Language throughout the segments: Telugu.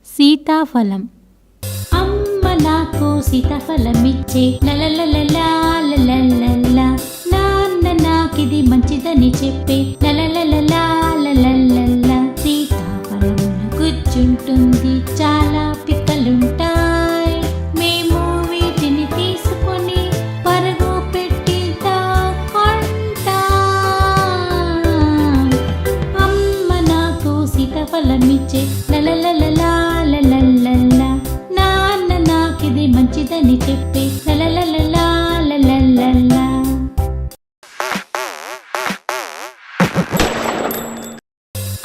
సీతాఫలం. అమ్మ నాకు సీతాఫలమిచ్చే లలలలలా, నాన్న నాకిది మంచిదని చెప్పే లలలలలా. సీతాఫలం కూర్చుంటుంది, చాలా పిక్కలుంటాయి. మేము వీటిని తీసుకొని పరుగు పెట్టి దాక్కుంటాం. అమ్మ నాకు సీతాఫలమిచ్చే లలలలలా, నాన్న నాకిది మంచిదని చెప్పే లలలలలా.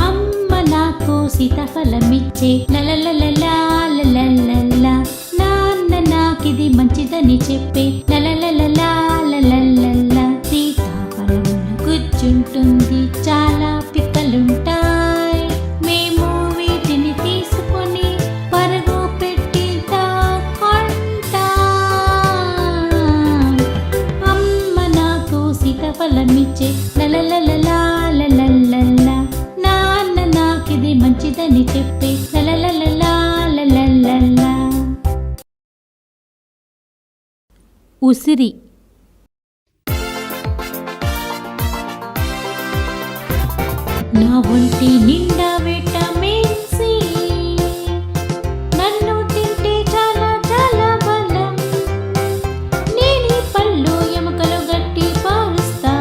అమ్మ నాకు సీతాఫలమిచ్చే లలలలలా, నాన్న నాకిది మంచిదని చెప్పే లలలలలా. సీతాఫలం కూర్చుంటుంది, చాలా పిక్కలుంటాయి. మేము వీటిని తీసుకొని పరుగు పెట్టి దాక్కుంటాం. అమ్మ నాకు సీతాఫలమిచ్చే లలలలలా, నాన్న నాకిది మంచిదని చెప్పే లలలలలా. ఉసిరి. నా ఒంటి నిండా విటమిన్ సి, నన్ను తింటే చాలా చాలా బలం. నేను పళ్ళు ఎముకలు గట్టి పారుస్తా,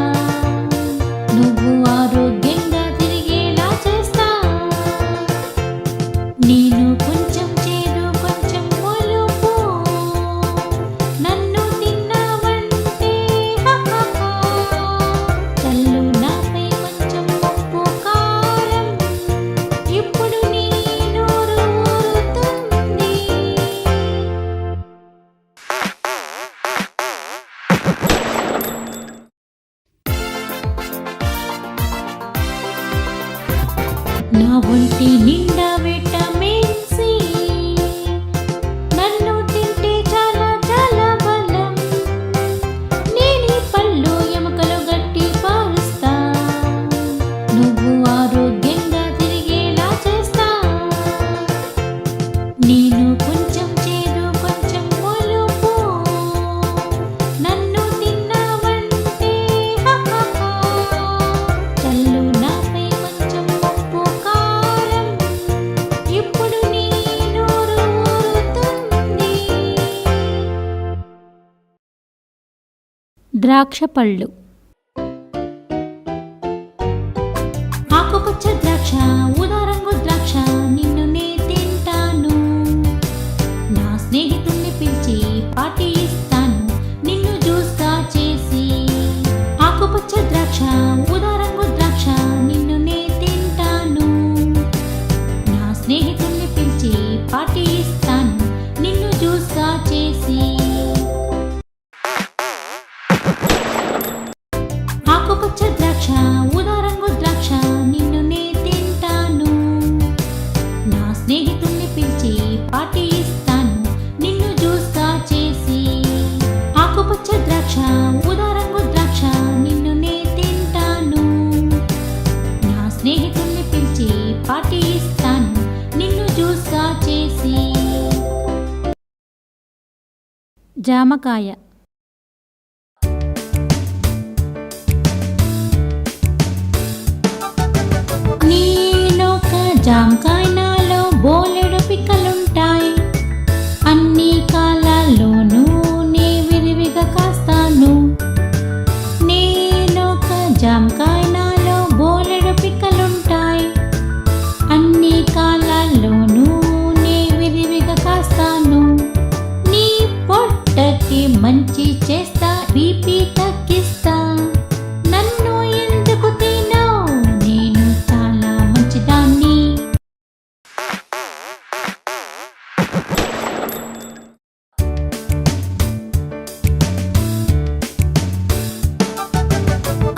నువ్వు ఆరోగ్యంగా తిరిగేలా చేస్తా. నేను కొంచెం చేదు కొంచెం పులుపు, నన్ను తిన్నావంటే చల్లు నాపై కొంచెం ఉప్పు కారం, ఇప్పుడు నీ నోరు ఊరుతుంది. నా ఒంటి నిండా విటమిన్ సి, నన్ను తింటే చాలా చాలా బలం. నేను పళ్ళు ఎముకలు గట్టి పారుస్తా, నువ్వు ఆరోగ్యంగా తిరిగేలా చేస్తా. నేను కొంచెం చేదు కొంచెం పులుపు, నన్ను తిన్నావంటే చల్లు నాపై కొంచెం ఉప్పు కారం, ఇప్పుడు నీ నోరు ఊరుతుంది. ద్రాక్ష పళ్ళు. ఆకుపచ్చ ద్రాక్ష, ఊదా రంగు ద్రాక్ష, నిన్ను నే తింటాను. నా స్నేహితుల్ని పిలిచి పార్టీ ఇస్తాను, నిన్ను జ్యూస్గా చేసి. ఆకుపచ్చ ద్రాక్ష, ఊదా రంగు ద్రాక్ష, నిన్ను నే తింటాను. నా స్నేహితుల్ని పిలిచి పార్టీ ఇస్తాను, నిన్ను జ్యూస్గా చేసి. ఆకుపచ్చ ద్రాక్ష, ఊదా రంగు ద్రాక్ష, నిన్ను నే తింటాను. నా స్నేహితుల్ని పిలిచి పార్టీ ఇస్తాను, నిన్ను జ్యూస్గా చేసి. ఆకుపచ్చ ద్రాక్ష, ఊదా రంగు ద్రాక్ష, నిన్ను నే తింటాను. నా స్నేహితుల్ని పిలిచి పార్టీ ఇస్తాను, నిన్ను జ్యూస్గా చేసి. జామకాయ. నేనొక జామకాయ, నాలో బోలెడు పిక్కలుంటాయి. అన్ని కాలాల్లోనూ నే విరివిగా కాస్తాను. నేనొక జామకాయ, నాలో బోలెడు పిక్కలుంటాయి. అన్ని కాలాల్లోనూ నే విరివిగా కాస్తాను. నీ పొట్టకి మంచి చేస్తా, బీపీ తగ్గిస్తా. నన్ను ఎందుకు తినవు, నేను చాలా మంచిదాన్ని.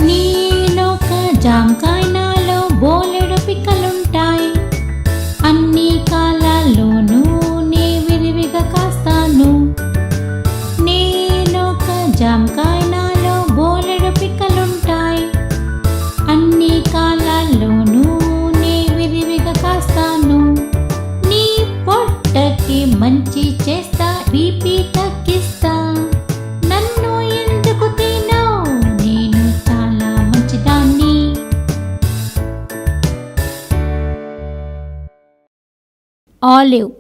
నేనొక జామకాయ, నాలో బోలెడు పిక్కలుంటాయి. అన్ని కాలాల్లోనూ నే విరివిగా కాస్తాను. నేనొక జామకాయ, నాలో బోలెడు పిక్కలుంటాయి. అన్ని కాలాల్లోనూ నే విరివిగా కాస్తాను. నీ పొట్ట ఆలివ్.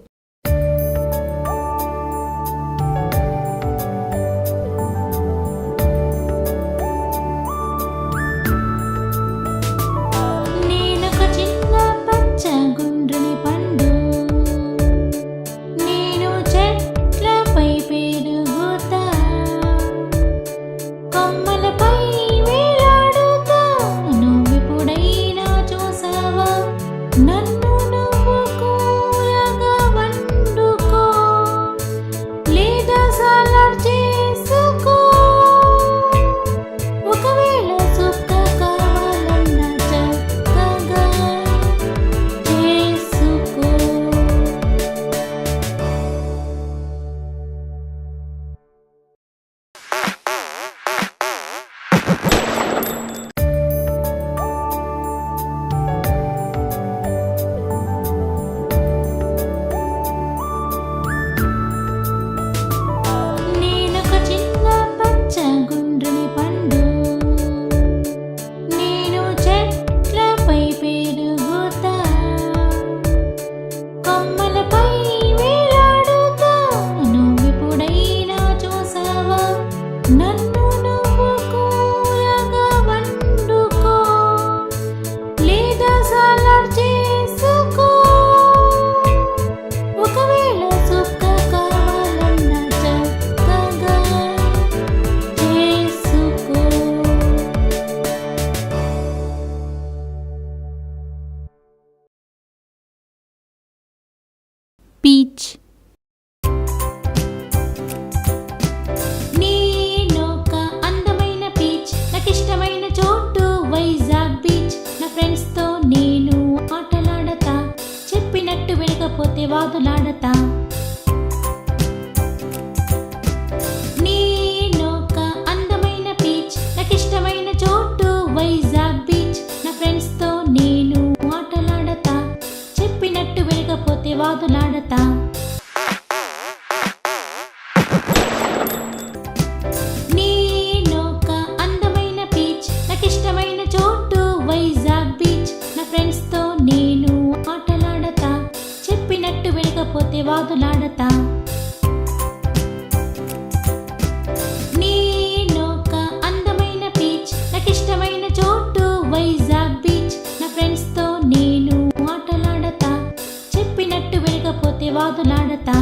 నేనొక చిన్న పచ్చ గుండ్రని పండు, నేను చెట్లపై పెరుగుతా, కొమ్మలపై వేలాడుతా. నువ్వెప్పుడైనా చూసావా నన్ను? నువ్వు కూరగా వండుకో, లేదా సలాడ్ చేసుకో. ఒకవేళ సుక్క కావాలన్నా చక్కగా చేసుకో. నేనొక చిన్న పచ్చ గుండ్రని పండు, నేను చెట్లపై పెరుగుతా, కొమ్మలపై వేలాడుతా. నువ్వెప్పుడైనా చూసావా నన్ను? నువ్వు కూరగా వండుకో, లేదా సలాడ్ చేసుకో. ఒకవేళ సుక్క కావాలన్నా చక్కగా చేసుకో. పీచ్. నేనొక అందమైన పీచ్, నాకిష్టమైన చోటు వైజాగ్ బీచ్. నా ఫ్రెండ్స్తో నేను ఆటలాడతా, చెప్పినట్టు వినకపోతే వాదులాడతా. నేనొక అందమైన పీచ్, నాకిష్టమైన చోటు వైజాగ్ బీచ్. నా ఫ్రెండ్స్తో నేను ఆటలాడతా, చెప్పినట్టు వినకపోతే వాదులాడతా. నేనొక అందమైన పీచ్, నాకిష్టమైన చోటు వైజాగ్ బీచ్. నా ఫ్రెండ్స్తో నేను ఆటలాడతా, చెప్పినట్టు వినకపోతే వాదులాడతా. నేనొక అందమైన పీచ్, నాకిష్టమైన చోటు వైజాగ్ బీచ్. నా ఫ్రెండ్స్తో నేను ఆటలాడతా, చెప్పినట్టు వినకపోతే వాదులాడతా.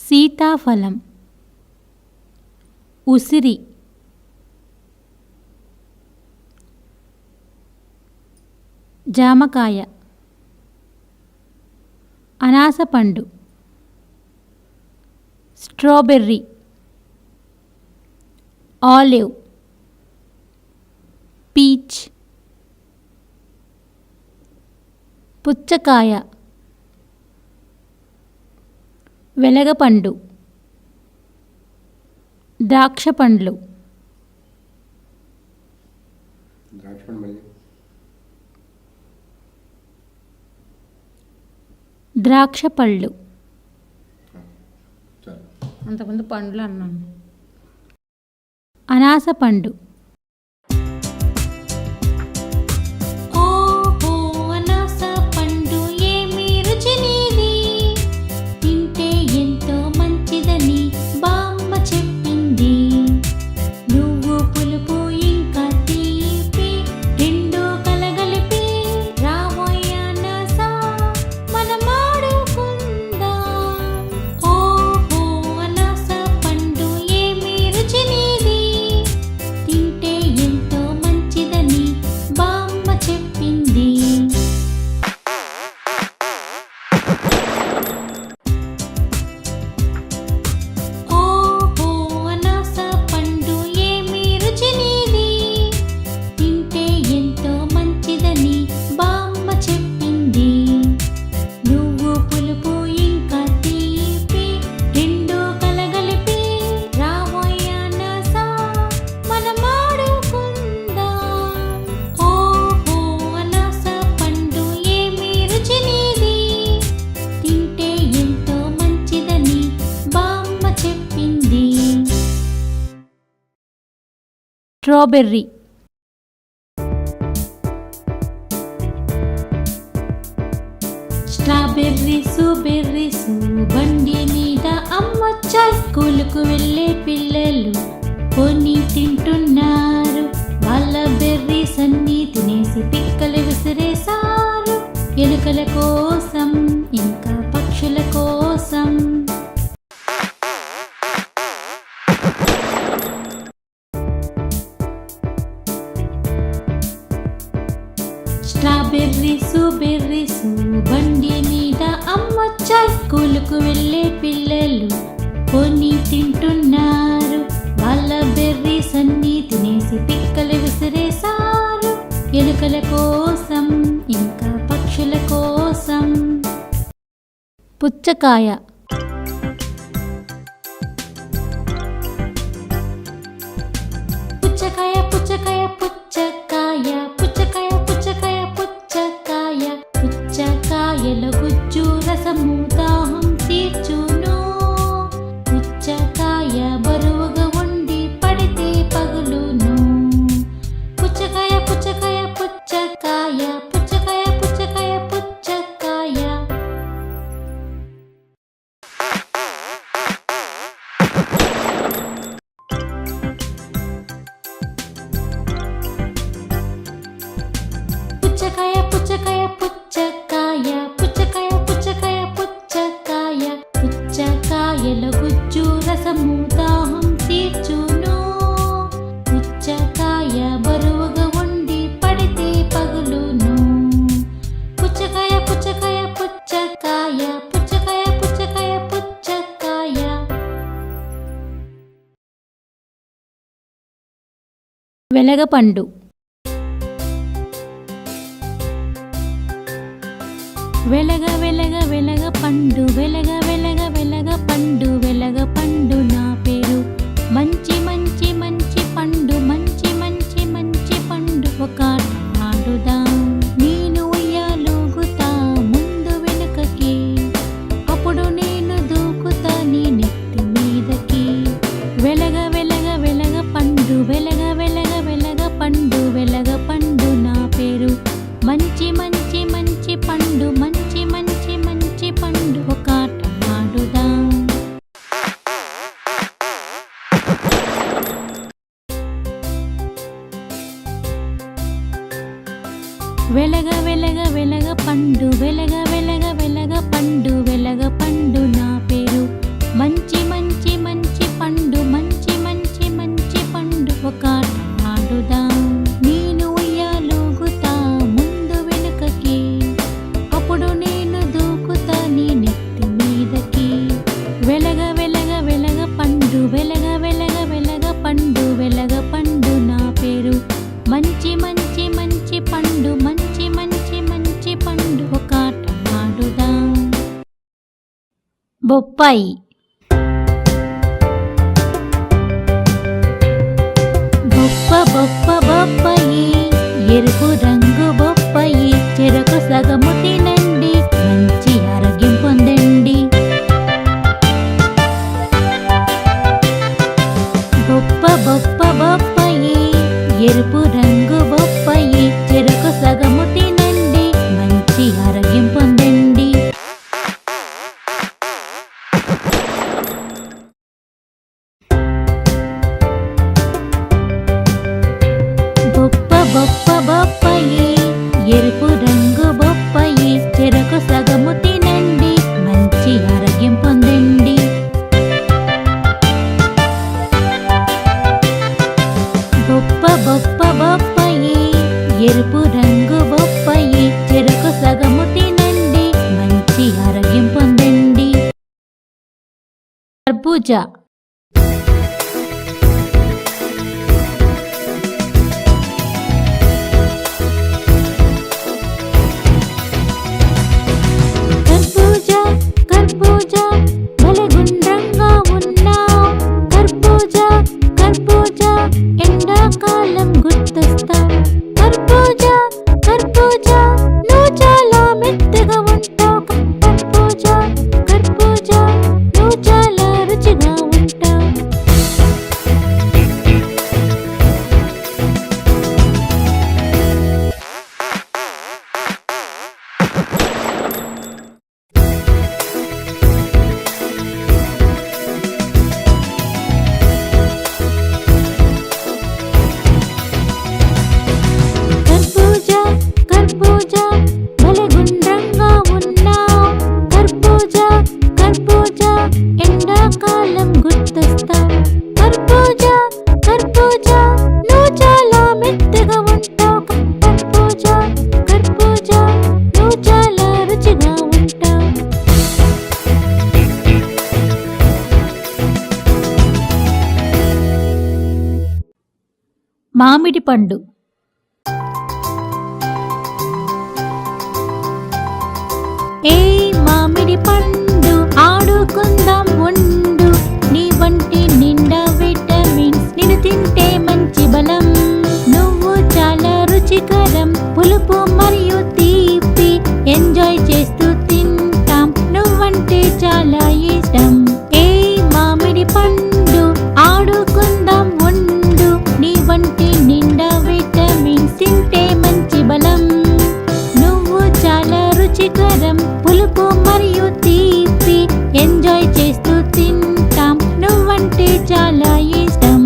సీతాఫలం, ఉసిరి, జామకాయ, అనాసపండు, స్ట్రాబెర్రీ, ఆలివ్, పీచ్, పుచ్చకాయ, వెలగపండు, ద్రాక్షపండ్లు, ద్రాక్షపళ్ళు, అంతకుముందు పండ్లు అన్నాను. అనాసపండు. ఓహో అనాసపండు ఏమి రుచి నీది, తింటే ఎంతో మంచిదని బామ్మ చెప్పింది. నువ్వు పులుపు ఇంకా తీపి రెండు కలగలిపి రామోయ అనాస మనం ఆడుకుందాం. ఓహో అనాసపండు ఏమి రుచి నీది, తింటే ఎంతో మంచిదని బామ్మ చెప్పింది. ఓహో అనాసపండు ఏమి రుచి నీది, తింటే ఎంతో మంచిదని బామ్మ చెప్పింది. నువ్వు పులుపు ఇంకా తీపి రెండు కలగలిపి రామోయ అనాస మనం ఆడుకుందాం. ఓహో అనాసపండు ఏమి రుచి నీది, తింటే ఎంతో మంచిదని బామ్మ చెప్పింది. స్ట్రాబెర్రీ. స్ట్రాబెర్రీస్ బండి మీద అమ్మొచ్చాయి. స్కూలుకు వెళ్ళే పిల్లలు కొని తింటున్నారు. వాళ్ళ బెర్రీస్ అన్నీ తినేసి పిక్కలు విసిరేశారు. ఎలుకల కోసం ఇంకా పక్షుల కోసం. స్ట్రాబెర్రీస్ బండి మీద అమ్మొచ్చాయి. స్కూలుకు వెళ్ళే పిల్లలు కొని తింటున్నారు. వాళ్ళ బెర్రీస్ అన్నీ తినేసి పిక్కలు విసిరేశారు. ఎలుకల కోసం ఇంకా పక్షుల కోసం. పుచ్చకాయ. పుచ్చకాయ పుచ్చకాయ పుచ్చకాయ పుచ్చకాయ పుచ్చకాయ పుచ్చకాయ పుచ్చకాయల గుజ్జు రసము దాహం తీర్చును. పుచ్చకాయ బరువుగా ఉండి పడితే పగులును. పుచ్చకాయ పుచ్చకాయ పుచ్చకాయ పుచ్చకాయ పుచ్చకాయ పుచ్చకాయ. పుచ్చకాయ పుచ్చకాయ పుచ్చకాయ పుచ్చకాయ పుచ్చకాయ పుచ్చకాయ పుచ్చకాయల గుజ్జు రసము దాహం తీర్చును. పుచ్చకాయ బరువుగా ఉండి పడితే పగులును. పుచ్చకాయ పుచ్చకాయ పుచ్చకాయ పుచ్చకాయ పుచ్చకాయ పుచ్చకాయ. వెలగపండు. వెలగ పండు వెలగ పండు నా పేరు. మంచి మంచి మంచి పండు మంచి మంచి మంచి పండు. ఒక ఆట ఆడుదాం. నేను ఉయ్యాలూగుతా ముందు వెనుకకి, అప్పుడు నేను దూకుతా నీ నెత్తి మీదకి. వెలగ పండు వెలగ పండు నా పేరు. మంచి మంచి మంచి పండు మంచి మంచి మంచి పండు. ఒక ఆట ఆడుదాం. వెలగ పండు వెలగ పండు నా పేరు. మంచి బొప్పాయి. బొప్ప బొప్ప బొప్పాయి, ఎరుపు రంగు బొప్పాయి, చెరకు సగము తినండి, మంచి ఆరోగ్యం పొందండి. బొప్ప బొప్ప బొప్పాయి, ఎరుపు రంగు బొప్పాయి, చెరకు సగము తినండి, మంచి ఆరోగ్యం పొందండి. బొప్ప బొప్ప బొప్పాయి, ఎరుపు రంగు బొప్పాయి, చెరకు సగము తినండి, మంచి ఆరోగ్యం పొందండి. బొప్ప బొప్ప బొప్పాయి, ఎరుపు రంగు బొప్పాయి, చెరకు సగము తినండి, మంచి ఆరోగ్యం పొందండి. కర్బూజా. కర్బూజా కర్బూజా భలే గుండ్రంగా ఉన్నావు. కర్బూజా కర్బూజా ఎండాకాలం గుర్తొస్తావు. కర్బూజా కర్బూజా నువ్వు చాలా మెత్తగా ఉంటావు. కర్బూజా కర్బూజా నువ్వు చాలా రుచిగా ఉంటావు. కర్బూజా కర్బూజా భలే గుండ్రంగా ఉన్నావు. కర్బూజా కర్బూజా ఎండాకాలం గుర్తొస్తావు. కర్బూజా కర్బూజా నువ్వు చాలా మెత్తగా ఉంటావు. కర్బూజా కర్బూజా నువ్వు చాలా రుచిగా ఉంటావు. మామిడి పండు. మామిడి పండు ఆడుకుందాం ఉండు, నీ వంటి నిండా విటమిన్స్, నిన్ను తింటే మంచి బలం. నువ్వు చాలా రుచికరం, పులుపు మరియు తీపి, ఎంజాయ్ చేస్తూ తింటాం, నువ్వంటే చాలా ఇష్టం. మామిడి పండు ఆడుకుందాం ఉండు, నీ వంటి నిండా విటమిన్స్, తింటే మంచి బలం. నువ్వు చాలా రుచికరం, పులుపు మరియు తీపి, ఎంజాయ్ చేస్తూ తింటాం, నువ్వంటే చాలా ఇష్టం.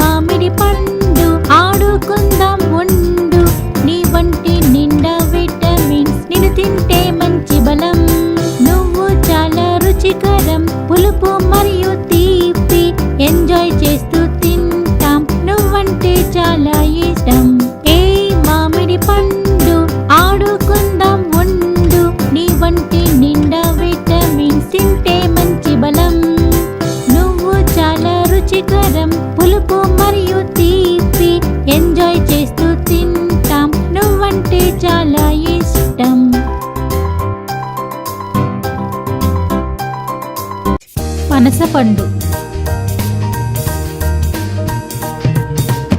మామిడి పండు ఆడుకుందాం ఉండు, నీ వంటి నిండా విటమిన్స్, నిన్ను తింటే మంచి బలం. నువ్వు చాలా రుచికరం, పులుపు మరియు తీపి, ఎంజాయ్ చేస్తూ తింటాం, నువ్వంటే చాలా ఇష్టం. మామిడి పండు ఆడుకుందాం ఉండు, నీ వంటి నిండా విటమిన్స్, తింటే మంచి బలం. నువ్వు చాలా రుచికరం, పులుపు మరియు తీపి, ఎంజాయ్ చేస్తూ తింటాం, నువ్వంటే చాలా ఇష్టం. పనసపండు.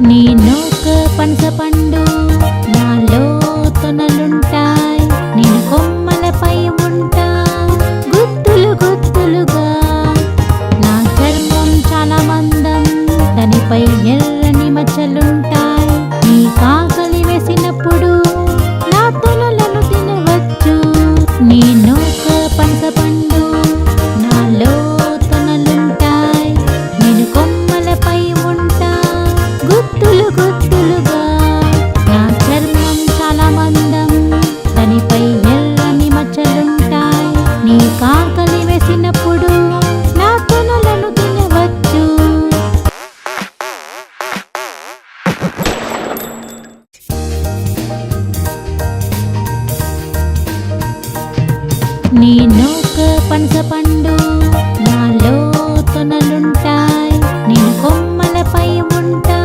నేనొక పనసపండు, నాలో తొనలుంటాయి, నేను కొమ్మలపై ఉంటా, గుత్తులు గుత్తులుగా. నా చర్మం చాలా మందం, దానిపై ఎర్రని మచ్చలుంటాయి. నీ కాకలి వేసినప్పుడు నా తొనలను తినవచ్చు. నేనొక పనసపండు, నాలో తొనలుంటాయి, నేను కొమ్మలపై ఉంటా, గుత్తులు గుత్తులుగా. నా చర్మం చాలా మందం, దానిపై ఎర్రని మచ్చలుంటాయి. నీ కాకలి వేసినప్పుడు నా తొనలను తినవచ్చు. నేనొక పనసపండు, నాలో తొనలుంటాయి, నేను కొమ్మలపై ఉంటా,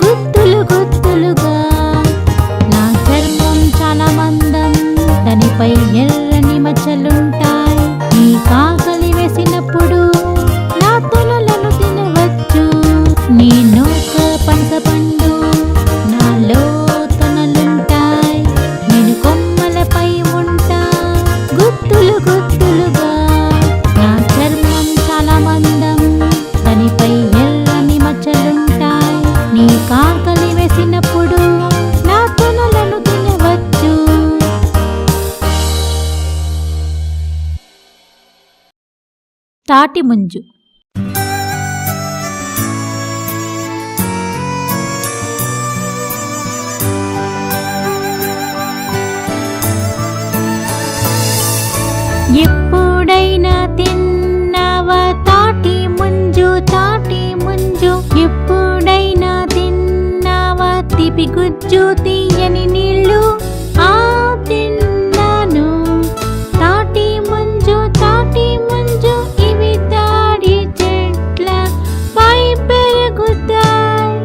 గుత్తులు గుత్తులుగా. నా చర్మం చాలా ఉంటాయి. నీకు ఆకలి వేసినప్పుడు నా తొనలను తినవచ్చు. నేను ఒక పనసపండు, నాలో తొనలుంటాయి. నేను కొమ్మలపై ఉంటా గుత్తులు గుత్తులుగా. నా చర్మం చాలా మందం, దానిపై ఎర్రని మచ్చలుంటాయి. నీకు ఆకలి వేసినప్పుడు నా తొనలను తినవచ్చు. తాటి ముంజు. ఎప్పుడైనా తిన్నావా తాటి ముంజు? తాటి ముంజు ఎప్పుడైనా తిన్నావా? తీపి గుజ్జు తీయని నీళ్ళు ఆ తిన్నాను. తాటి ముంజు తాటి ముంజు ఇవి తాడి చెట్ల పై పెరుగుతాయి.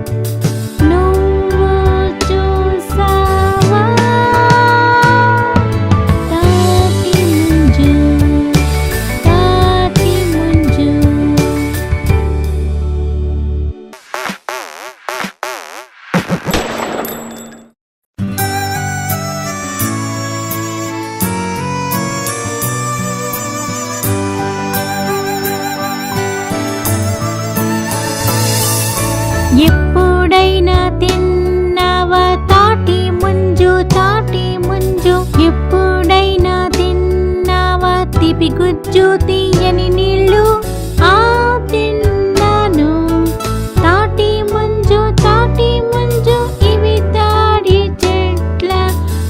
నువ్వు చూసావా? తాటి ముంజు తాటి ముంజు. ఎప్పుడైనా తిన్నావా తాటి ముంజు? తాటి ముంజు ఎప్పుడైనా తిన్నావా? తీపి గుజ్జు తీయని నీళ్ళు ఆ తిన్నాను. తాటి ముంజు తాటి ముంజు ఇవి తాడి చెట్ల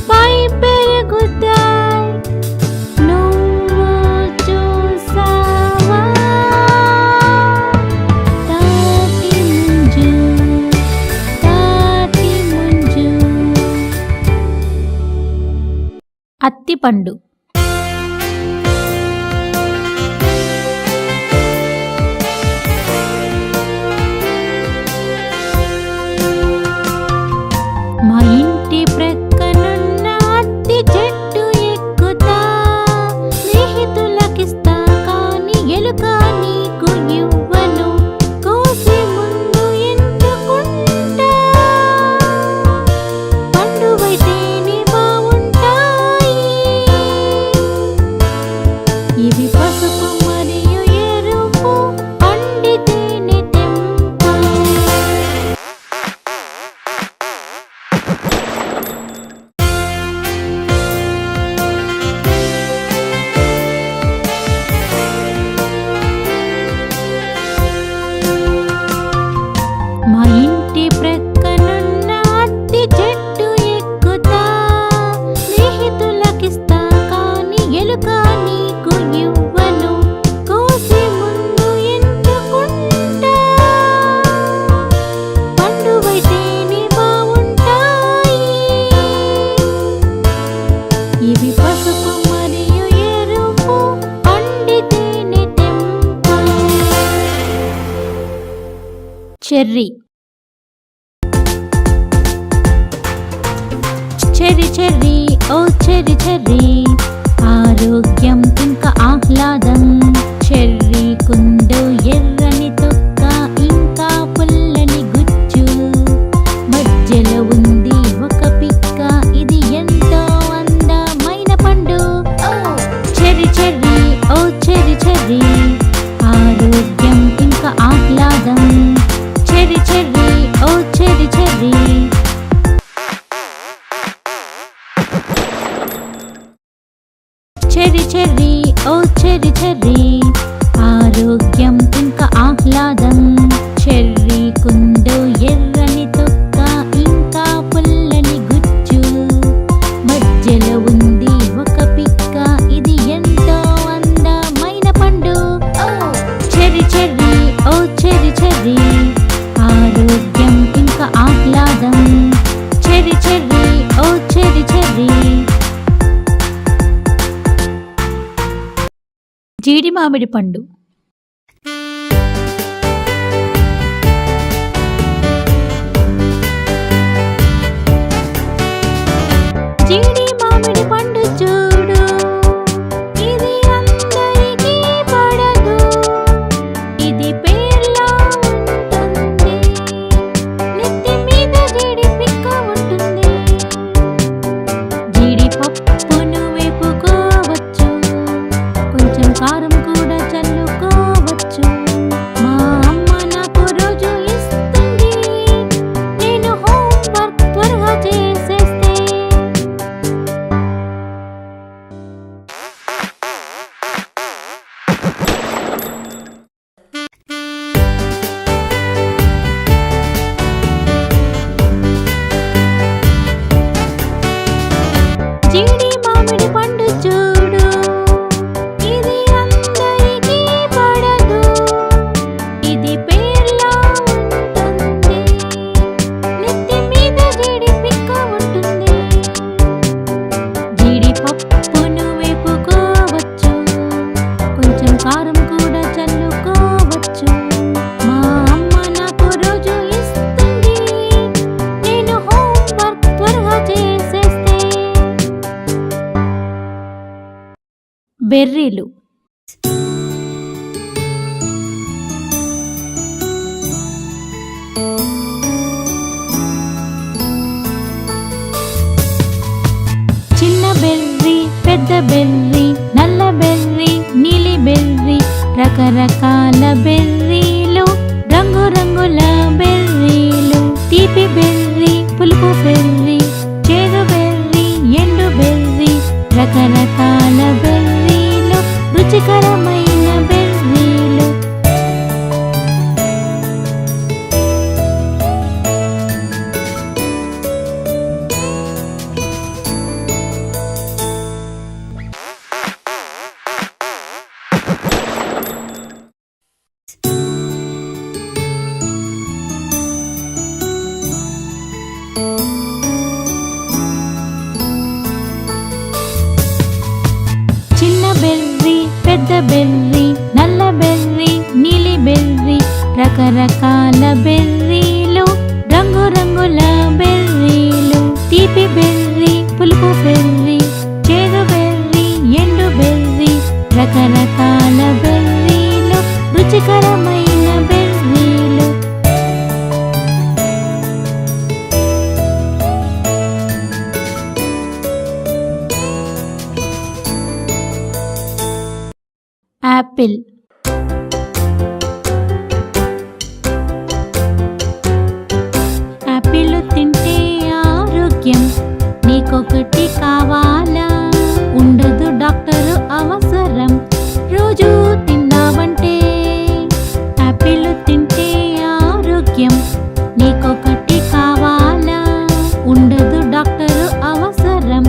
పై పెరుగుతాయి. నువ్వు చూసావా? తాటి ముంజు తాటి ముంజు. అత్తిపండు. మా ఇంటి ప్రక్కనున్న అత్తి చెట్టు ఎక్కుతా. స్నేహితులకిస్తా కానీ ఎలుక నీకు ఇవ్వను. కోసి ముందు ఎంచుకుంటా. పండువైతేనే బావుంటాయి. ఇవి పసుపు మరియు ఎరుపు, పండితేనే తెంపాలి. మా ఇంటి ప్రక్కనున్న అత్తి చెట్టు ఎక్కుతా. స్నేహితులకిస్తా కానీ ఎలుక నీకు ఇవ్వను. కోసి ముందు ఎంచుకుంటా. పండువైతేనే బావుంటాయి. ఇవి పసుపు మరియు ఎరుపు, పండితేనే తెంపాలి. చెర్రీ. చెర్రీ చెర్రీ ఓ చెర్రీ చెర్రీ, ఆరోగ్యం ఇంకా ఆహ్లాదం. చెర్రీ కుందో ఎర్రని తొక్క, ఇంకా పుల్లని గుజ్జు. మధ్యలో ఉంది ఒక పిక్క, ఇది ఎంతో అందమైన పండు. చెర్రీ చెర్రీ ఓ చెర్రీ చెర్రీ, ఆరోగ్యం ఇంకా ఆహ్లాదం. చెర్రీ చెర్రీ ఓ చెర్రీ చెర్రీ. చెర్రీ చెర్రీ ఓ చెర్రీ చెర్రీ, ఆరోగ్యం ఇంకా ఆహ్లాదం. చెర్రీ కుందో ఎర్రని తొక్క, ఇంకా పుల్లని గుజ్జు. మధ్యలో ఉంది ఒక పిక్క, ఇది ఎంతో అందమైన పండు. చెర్రీ చెర్రీ ఓ చెర్రీ చెర్రీ, ఆరోగ్యం ఇంకా ఆహ్లాదం. చెర్రీ చెర్రీ ఓ చెర్రీ చెర్రీ. జీడి మామిడి పండు. జీడి మామిడి పండు చూడు, ఇది కారం కూడా చల్లుకోవచ్చు. మా అమ్మ నాకు రోజు ఇస్తుంది, నేను హోంవర్క్ త్వరగా చేసేస్తే. జీడి మామిడి పండు చూడు, ఇది అందరికీ పడదు, ఇది పేర్లా ఉంటుంది, నెత్తి మీద జీడి పిక్క ఉంటుంది. జీడి పప్పును వేపుకోవచ్చు, కొంచెం కారం కూడా చల్లుకోవచ్చు. మా అమ్మ నాకు రోజు ఇస్తుంది, నేను హోంవర్క్ త్వరగా చేసేస్తే. బెర్రీలు. చిన్న బెర్రీ, పెద్ద బెర్రీ, నల్ల బెర్రీ, నీలి బెర్రీ, రకరకాల బెర్రీలు, రంగురంగుల బెర్రీలు. తీపి బెర్రీ, పులుపు బెర్రీ, చేదు బెర్రీ, ఎండు బెర్రీ, రకరకాల బెర్రీలు, రుచికరమైన బెర్రీలు. చిన్న బెర్రీ, పెద్ద బెర్రీ, నల్ల బెర్రీ, నీలి బెర్రీ, రకరకాల బెర్రీలు, రంగురంగుల బెర్రీలు. తీపి బెర్రీ, పులుపు బెర్రీ, చేదు బెర్రీ, ఎండు బెర్రీ, రకరకాల బెర్రీలు, రుచికరమైన బెర్రీలు. యాపిల్. యాపిల్ తింటే ఆరోగ్యం, నీకొకటి కావాలా? ఉండదు డాక్టరు అవసరం, రోజు తిన్నావంటే. యాపిల్ తింటే ఆరోగ్యం, నీకొకటి కావాలా? ఉండదు డాక్టరు అవసరం,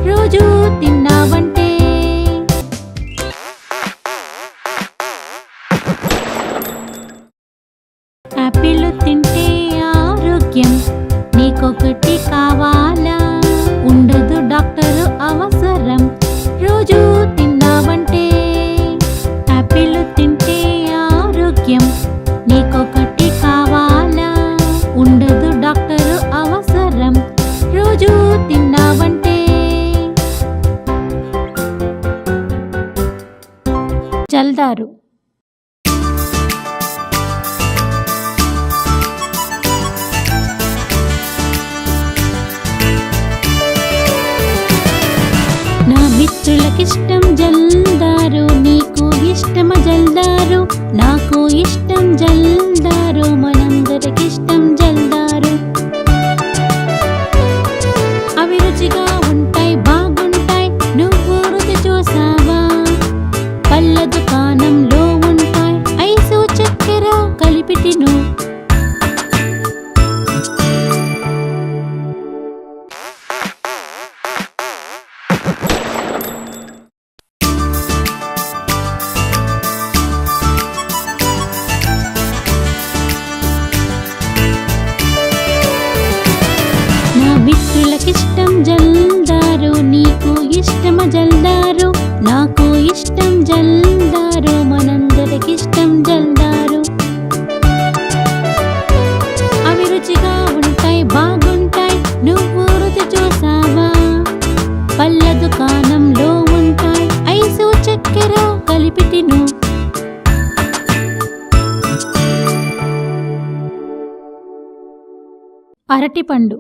రోజు తిన్నావంటే. యాపిల్ తింటే ఆరోగ్యం, నీకొకటి కావాలా? ఉండదు డాక్టరు అవసరం, రోజు తిన్నావంటే. యాపిల్ తింటే ఆరోగ్యం, నీకొకటి కావాలా? ఉండదు డాక్టరు అవసరం, రోజు తిన్నావంటే. జల్దారు. నా మిత్రులకిష్టం జల్దారు, నీకు ఇష్టమ జల్దారు? నాకు ఇష్టం జల్దారు, మనందరికిష్టం జల్దారు. అవి రుచిగా ఉంటాయి, బాగుంటాయి, నువ్వు రుచి చూసావా? పళ్ళ దుకాణంలో ఉంటాయి, ఐసు చక్కెర కలిపి తిను. మిత్రులకిష్టం జల్దారు, నీకు ఇష్టమ జల్దారు? నాకు ఇష్టం జల్దారు, మనందరికిష్టం జల్దారు. అవి రుచిగా ఉంటాయి, బాగుంటాయి, నువ్వు రుచి చూసావా? పళ్ళ దుకాణంలో ఉంటాయి, ఐసు చక్కెర కలిపి తిను. అరటిపండు.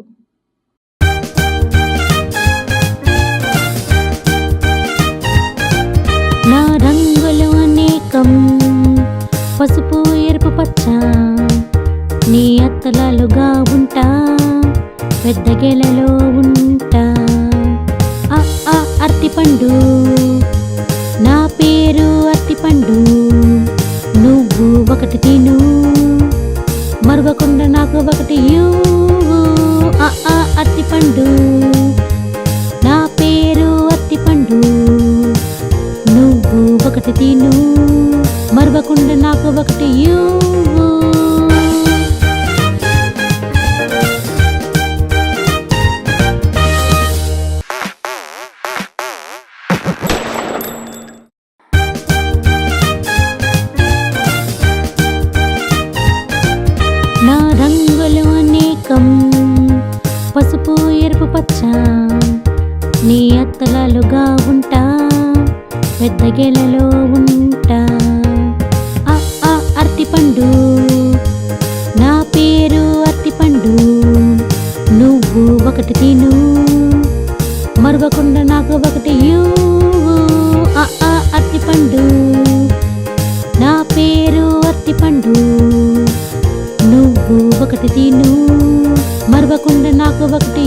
నా రంగుల నీ అత్తలాలుగా ఉంటా, పెద్ద గెలలో ఉంటా. అరటిపండు, నా పేరు అరటిపండు, నువ్వు ఒకటి తిను, మరవకుండా నాకు ఒకటి అరటిపండు, నా పేరు అరటిపండు, నువ్వు ఒకటి తిను, మరవకుండా నాకు ఒకటి నా రంగులు అనేకం, పసుపు ఎరుపు పచ్చ, నీ అత్తలాలుగా ఉంటా, పెద్ద గెలలో ఉంటా. అరటిపండు, నా పేరు అరటిపండు, నువ్వు ఒకటి తిను, మరవకుండా నాకు ఒకటి అరటిపండు, నా పేరు అరటిపండు, నువ్వు ఒకటి తిను, మరవకుండా నాకు ఒకటి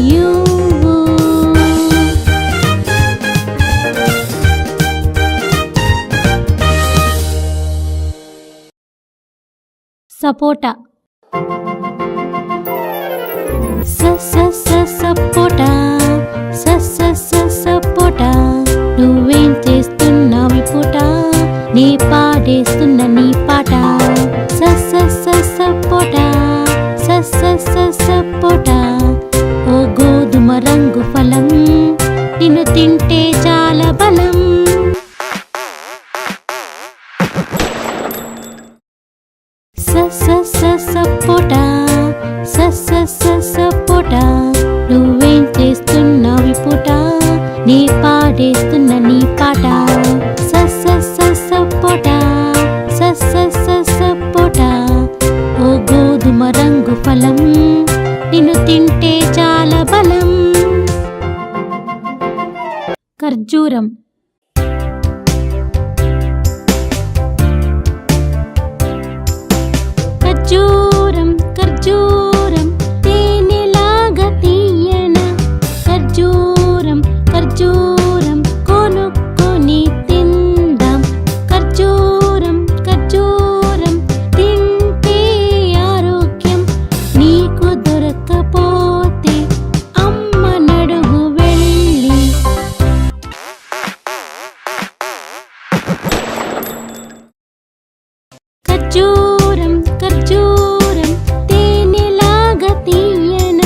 సపోటా. సపోటా, సపోటా, నువ్వేం చేస్తున్నావు పూట, నీ పాడేస్తున్న నీ పాట. సపోటా, సపోటా, ఓ గోధుమ రంగు ఫలం, నిన్ను తింటే చాలా బలం. సపోటా, సపోటా, నువ్వేం చేస్తున్నావు పూట, నీ పాడేస్తున్న నీ పాట. సపోటా, సపోటా, ఓ గోధుమ రంగు ఫలం, నిన్ను తింటే చాలా బలం. ఖర్జూరం. ఖర్జూరం, ఖర్జూరం, తేనెలాగా తీయన, ఖర్జూరం, ఖర్జూరం, కొనుక్కొని తిందాం. ఖర్జూరం, ఖర్జూరం, తింటే ఆరోగ్యం, నీకు దొరకపోతే అమ్మ నడుగు వెళ్ళి. ఖర్జూరం, ఖర్జూరం, తేనెలాగా తీయన,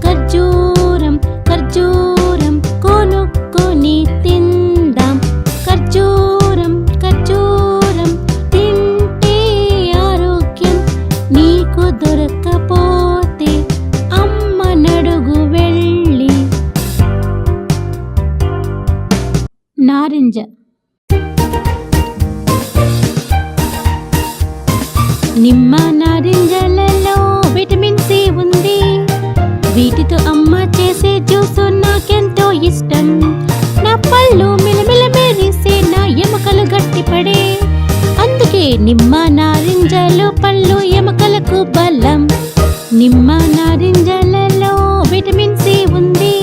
ఖర్జూరం, ఖర్జూరం, కొనుక్కొని తిందాం. ఖర్జూరం, ఖర్జూరం, తింటే ఆరోగ్యం, నీకు దొరకపోతే అమ్మ నడుగు వెళ్ళి. నారింజ. నిమ్మ నారింజలలో విటమిన్ సి ఉంది, వీటితో అమ్మ చేసే జ్యూసు నాకెంతో ఇష్టం. నా పళ్ళు మిలమిల మెరిసే, నా ఎముకలు గట్టిపడే, అందుకే నిమ్మ నారింజలు పళ్ళు ఎముకలకు బలం. నిమ్మ నారింజలలో విటమిన్ సి ఉంది,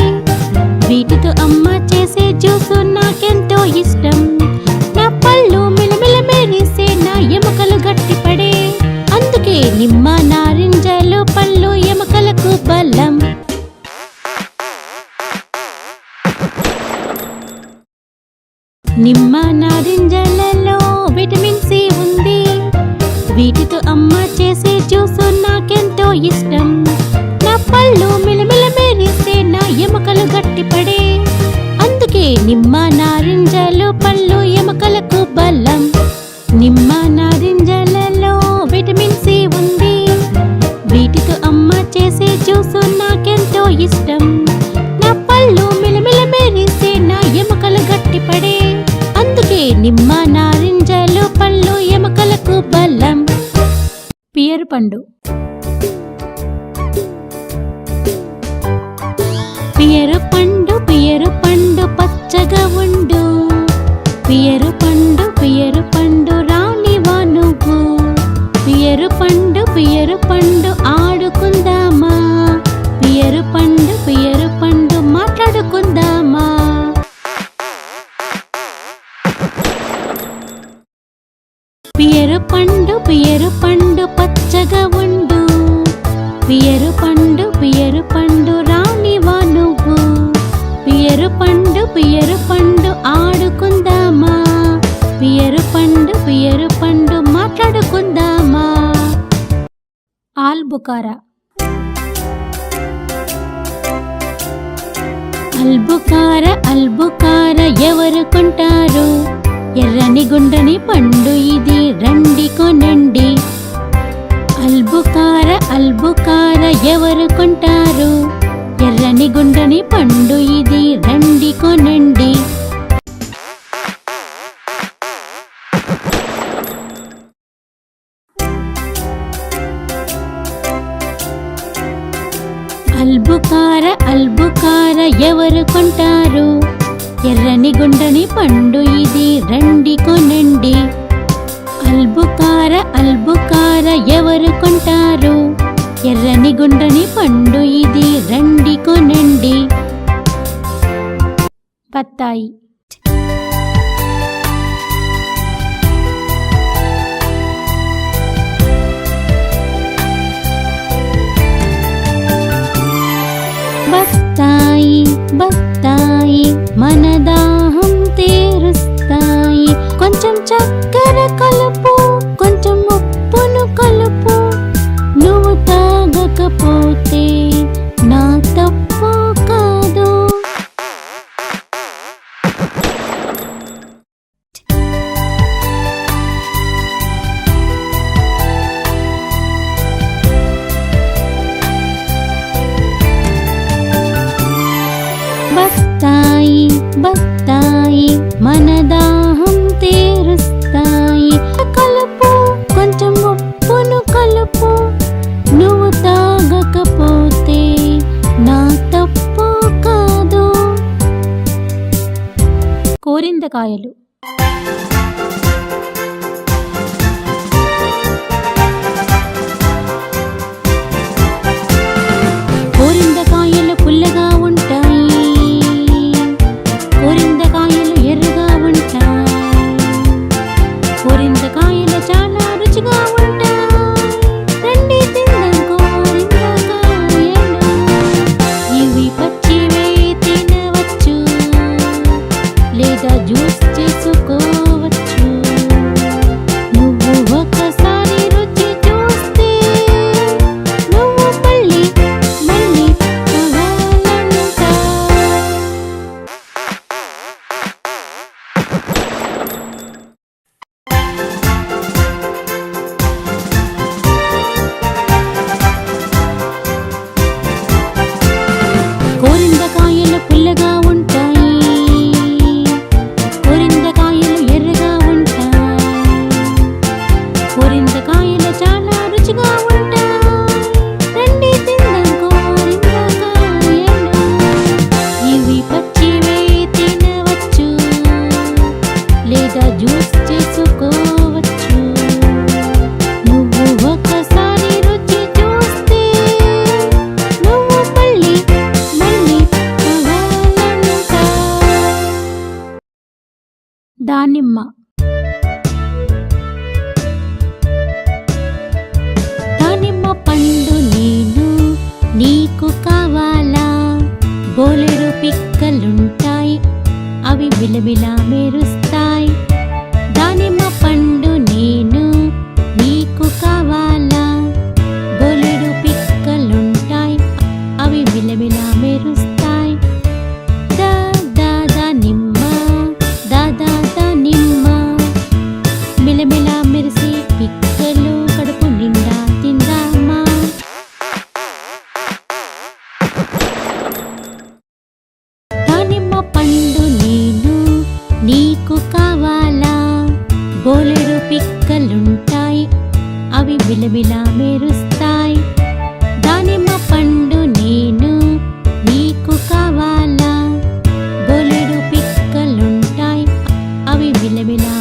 వీటితో అమ్మ చేసే జ్యూసు నాకెంతో ఇష్టం. నా పళ్ళు మిలమిల మెరిసే, నా ఎముకలు గట్టిపడే, అందుకే నిమ్మ నారింజలు పళ్ళు ఎముకలకు బలం. నిమ్మ నారింజలలో విటమిన్ సి ఉంది, వీటితో అమ్మ చేసే జ్యూసు నాకెంతో ఇష్టం. నా పళ్ళు మిలమిల మెరిసే, నా ఎముకలు గట్టిపడే, అందుకే నిమ్మ నారింజలు పళ్ళు ఎముకలకు బలం. నిమ్మ నారింజలలో విటమిన్ సి ఉంది, వీటితో అమ్మ చేసే జ్యూసు నాకెంతో ఇష్టం. నా పళ్ళు మిలమిల మెరిసే, నా ఎముకలు గట్టిపడే, అందుకే నిమ్మ నారింజలు పళ్ళు ఎముకలకు బలం. పియరు పండు. పియరు పండు, పియరు పండు, పచ్చగా ఉండు, పియరు పండు, పియరు పండు, రాణివా నువ్వు. పియరు పండు పియరు పండు ఆడుకుందామా, పియరు పండు మాట్లాడుకుందామా. పియరు పండు పచ్చగా ఉండు, పియరు పండు రానివా నువ్వు. పియరు పండు ఆడుకుందామా, పియరు పండు మాట్లాడుకుందామా. ఆల్బుకారా. అల్బుకార ఎవరు కొంటారు, ఎర్రని గుండ్రని పండు ఇది రండి కొనండి. అల్బుకార ఎవరు కొంటారు, ఎర్రని గుండ్రని పండు ఇది రండి కొనండి. అల్బుకార ఎవరు కొంటారు, ఎర్రని గుండ్రని పండు ఇది రండి కొనండి. అల్బుకార ఎవరు కొంటారు, ఎర్రని గుండ్రని పండు ఇది రండి కొనండి. బత్తాయి. బత్తాయి మన దాహం తీరుస్తాయి. కొంచెం చక్కెర కలుపు, కొంచెం ఉప్పును కలుపు. నువ్వు తాగకపోతే నా తప్పు కాదు. బత్తాయి మన దాహం తీరుస్తాయి. కలుపు, కొంచెం ఉప్పును కలుపు. నువ్వు తాగకపోతే నా తప్పు కాదు. కోరిందకాయలు. కోరిందకాయలు పుల్లగా ఉంటాయి, కోరిందకాయలు ఎర్రగా ఉంటాయి. కోరిందకాయలు చాలా రుచిగా ఉంటాయి. రండి తిందాం కోరిందకాయలు. ఇవి పచ్చివే తినవచ్చు, లేదా జ్యూస్ చేసుకోవచ్చు. నువ్వు ఒకసారి రుచి చూస్తే నువ్వు మళ్ళీ కావాలంటా. కోరిందకాయలు పుల్లగా ఉంటాయి, కోరిందకాయలు ఎర్రగా ఉంటాయి. కోరిందకాయలు చాలా రుచిగా ఉంటాయి. రండి తిందాం కోరిందకాయలు. ఇవి పచ్చివే తినవచ్చు, లేదా జ్యూస్ చేసుకోవచ్చు. నువ్వు ఒకసారి రుచి చూస్తే నువ్వు మళ్ళీ కావాలంటా. దానిమ్మ. దానిమ్మ పండు నేను నీకు కావాలా, బోలెడు పిక్కలుంటాయి, అవి బిలబిలా మెరుస్తాయి. దానిమ్మ పండు నేను నీకు కావాలా, బోలెడు పిక్కలుంటాయి, అవి బిలబిలా మెరుస్తాయి. దానిమ్మ మిలమిలా మెరిసే పిక్కలు కడుపు నిండా తిందామా. దానిమ్మ పండు నేను నీకు కావాలా, బోలెడు పిక్కలుంటాయి, అవి బిలబిలా మెరుస్తాయి. దానిమ్మ పండు నేను నీకు కావాలా, బోలెడు పిక్కలుంటాయి, అవి బిలబిలా